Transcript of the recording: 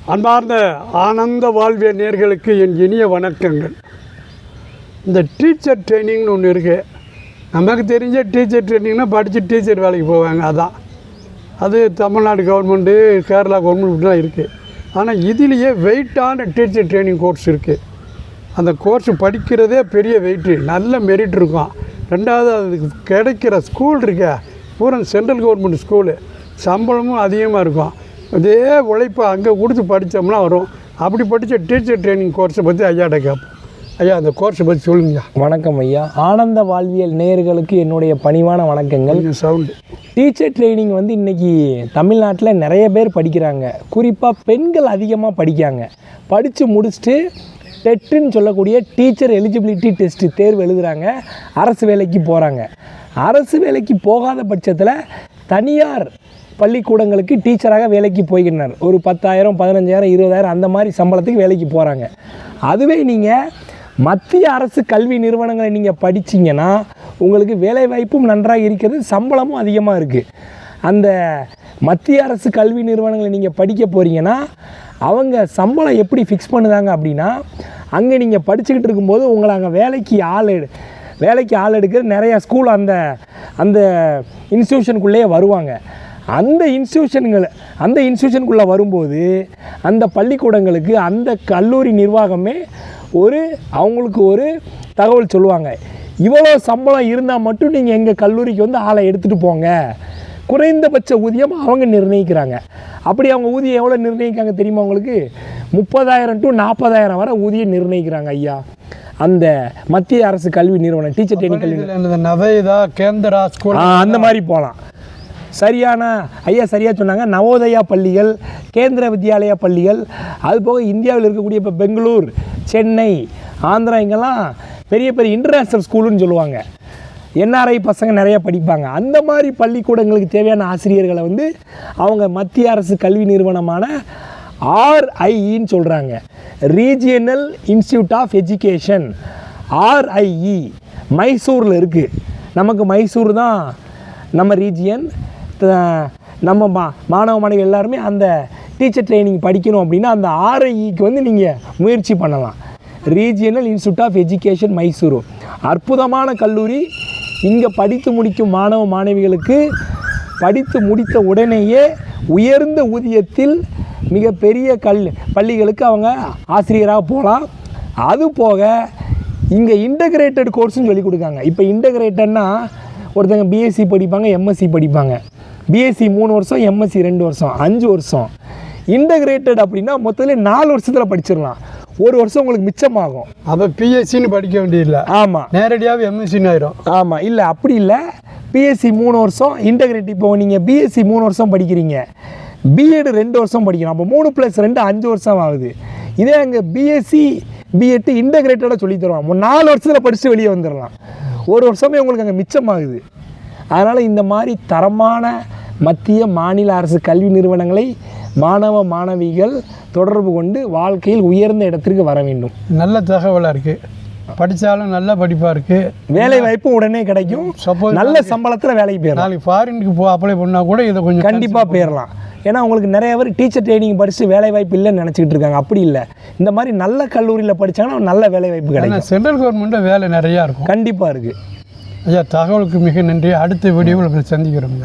அன்பார்ந்த ஆனந்த வாழ்விய நேர்களுக்கு என் இனிய வணக்கங்கள். இந்த டீச்சர் ட்ரைனிங்னு ஒன்று இருக்குது. நமக்கு தெரிஞ்ச டீச்சர் ட்ரைனிங்னா படித்து டீச்சர் வேலைக்கு போவாங்க. அது தமிழ்நாடு கவர்மெண்ட்டு, கேரளா கவர்மெண்ட்லாம் இருக்குது. ஆனால் இதுலேயே வெயிட்டான டீச்சர் ட்ரைனிங் கோர்ஸ் இருக்குது. அந்த கோர்ஸ் படிக்கிறதே பெரிய வெயிட்டு, நல்ல மெரிட் இருக்கும். ரெண்டாவது அதுக்கு கிடைக்கிற ஸ்கூல் இருக்க பூரா சென்ட்ரல் கவர்மெண்ட் ஸ்கூலு, சம்பளமும் அதிகமாக இருக்கும். இதே உழைப்பு அங்கே கொடுத்து படித்தோம்னா வரும். அப்படி படித்த டீச்சர் ட்ரைனிங் கோர்ஸை பற்றி ஐயாட்ட கேட்போம். ஐயா, அந்த கோர்ஸை பற்றி சொல்லுங்க. வணக்கம் ஐயா. ஆனந்த வாழ்வியல் நேயர்களுக்கு என்னுடைய பணிவான வணக்கங்கள். சவுண்டு. டீச்சர் ட்ரைனிங் இன்றைக்கி தமிழ்நாட்டில் நிறைய பேர் படிக்கிறாங்க. குறிப்பாக பெண்கள் அதிகமாக படிக்காங்க. படித்து முடிச்சுட்டு டெட்டுன்னு சொல்லக்கூடிய டீச்சர் எலிஜிபிலிட்டி டெஸ்ட்டு தேர்வு எழுதுகிறாங்க. அரசு வேலைக்கு போகிறாங்க. அரசு வேலைக்கு போகாத பட்சத்தில் தனியார் பள்ளிக்கூடங்களுக்கு டீச்சராக வேலைக்கு போய்கின்றனர். ஒரு 10,000, 15,000, 20,000 அந்த மாதிரி சம்பளத்துக்கு வேலைக்கு போகிறாங்க. அதுவே நீங்கள் மத்திய அரசு கல்வி நிறுவனங்களை நீங்கள் படிச்சிங்கன்னா உங்களுக்கு வேலைவாய்ப்பும் நன்றாக இருக்கிறது, சம்பளமும் அதிகமாக இருக்குது. அந்த மத்திய அரசு கல்வி நிறுவனங்களை நீங்கள் படிக்க போகிறீங்கன்னா அவங்க சம்பளம் எப்படி ஃபிக்ஸ் பண்ணுதாங்க அப்படின்னா, அங்கே நீங்கள் படிச்சுக்கிட்டு இருக்கும்போது உங்களை அங்கே வேலைக்கு ஆள் எடுக்கிற நிறையா ஸ்கூல் அந்த இன்ஸ்டியூஷனுக்குள்ளேயே வருவாங்க. அந்த இன்ஸ்டியூஷனுக்குள்ளே வரும்போது அந்த பள்ளிக்கூடங்களுக்கு அந்த கல்லூரி நிர்வாகமே அவங்களுக்கு ஒரு தகவல் சொல்லுவாங்க. இவ்வளோ சம்பளம் இருந்தால் மட்டும் நீங்கள் எங்கள் கல்லூரிக்கு ஆளை எடுத்துகிட்டு போங்க. குறைந்தபட்ச ஊதியம் அவங்க நிர்ணயிக்கிறாங்க. அப்படி அவங்க ஊதியம் எவ்வளோ நிர்ணயிக்காங்க தெரியுமா உங்களுக்கு? 30,000 to 40,000 வரை ஊதியம் நிர்ணயிக்கிறாங்க ஐயா. அந்த மத்திய அரசு கல்வி நிறுவனம் டீச்சர் ட்ரைனிங் கல்வி நவோதயா, கேந்திரா ஸ்கூல் அந்த மாதிரி போகலாம். சரியாக சொன்னாங்க. நவோதயா பள்ளிகள், கேந்திர வித்யாலயா பள்ளிகள், அதுபோக இந்தியாவில் இருக்கக்கூடிய இப்போ பெங்களூர், சென்னை, ஆந்திரா இங்கெல்லாம் பெரிய பெரிய இன்டர்நேஷ்னல் ஸ்கூலுன்னு சொல்லுவாங்க. என்ஆர்ஐ பசங்க நிறையா படிப்பாங்க. அந்த மாதிரி பள்ளிக்கூடங்களுக்கு தேவையான ஆசிரியர்களை அவங்க மத்திய அரசு கல்வி நிறுவனமான RIEன்னு சொல்கிறாங்க. Regional institute of education, RIE மைசூரில் இருக்குது. நமக்கு மைசூர் தான் நம்ம ரீஜியன். நம்ம மாணவ மாணவிகள் எல்லாருமே அந்த டீச்சர் ட்ரைனிங் படிக்கணும் அப்படின்னா அந்த RIEக்கு நீங்கள் முயற்சி பண்ணலாம். Regional institute of education Mysore அற்புதமான கல்லூரி. இங்கே படித்து முடிக்கும் மாணவ மாணவிகளுக்கு படித்து முடித்த உடனேயே உயர்ந்த ஊதியத்தில் மிகப்பெரிய பள்ளிகளுக்கு அவங்க ஆசிரியராக போகலாம். அது போக இங்கே இன்டகிரேட்டட் கோர்ஸ்னு சொல்லி கொடுக்காங்க. இப்போ இன்டகிரேட்டட்னா ஒருத்தங்க பிஎஸ்சி படிப்பாங்க, எம்எஸ்சி படிப்பாங்க. பிஎஸ்சி 3 வருஷம், எம்எஸ்சி 2 வருஷம், 5 வருஷம். இன்டகிரேட்டட் அப்படின்னா மொத்தத்தில் 4 வருஷத்தில் படிச்சிடலாம். 1 வருஷம் உங்களுக்கு மிச்சமாகும். அப்போ பிஎஸ்சின்னு படிக்க வேண்டியதில்லை. ஆமாம், நேரடியாக எம்எஸ்சின்னு ஆயிரும். ஆமாம், இல்லை அப்படி இல்லை. பிஎஸ்சி 3 வருஷம், இன்டகிரேட். இப்போ நீங்கள் பிஎஸ்சி 3 வருஷம் படிக்கிறீங்க, பிஎட் 2 வருஷம் படிக்கணும். அப்போ 3 + 2 5 வருஷம் ஆகுது. இதே அங்கே பிஎஸ்சி பிஎட் இன்டகிரேட்டடாக சொல்லி தருவாங்க. 4 வருஷத்தில் படிச்சுட்டு வெளியே வந்துடலாம். 1 வருஷமே உங்களுக்கு அங்கே மிச்சமாகுது. அதனால் இந்த மாதிரி தரமான மத்திய மாநில அரசு கல்வி நிறுவனங்களை மாணவ மாணவிகள் தொடர்பு கொண்டு வாழ்க்கையில் உயர்ந்த இடத்திற்கு வர வேண்டும். நல்ல தகவலாக இருக்குது. படித்தாலும் நல்ல படிப்பாக இருக்குது. வேலை வாய்ப்பும் உடனே கிடைக்கும். சப்போஸ் நல்ல சம்பளத்தில் வேலைக்கு போயிடலாம். நாளைக்கு ஃபாரினுக்கு அப்ளை பண்ணால் கூட இதை கொஞ்சம் கண்டிப்பாக போயிடலாம். ஏன்னா உங்களுக்கு நிறைய பேர் டீச்சர் ட்ரைனிங் படித்து வேலை வாய்ப்பு இல்லைன்னு நினச்சிக்கிட்டு இருக்காங்க. அப்படி இல்லை. இந்த மாதிரி நல்ல கல்லூரியில் படித்தாங்கன்னா நல்ல வேலை வாய்ப்பு கிடைக்கும். சென்ட்ரல் கவர்மெண்ட்டில் வேலை நிறையா இருக்கும். கண்டிப்பாக இருக்குது. ஐயா, தகவலுக்கு மிக நன்றி. அடுத்த வீடியோவில் சந்திக்கிறோம்.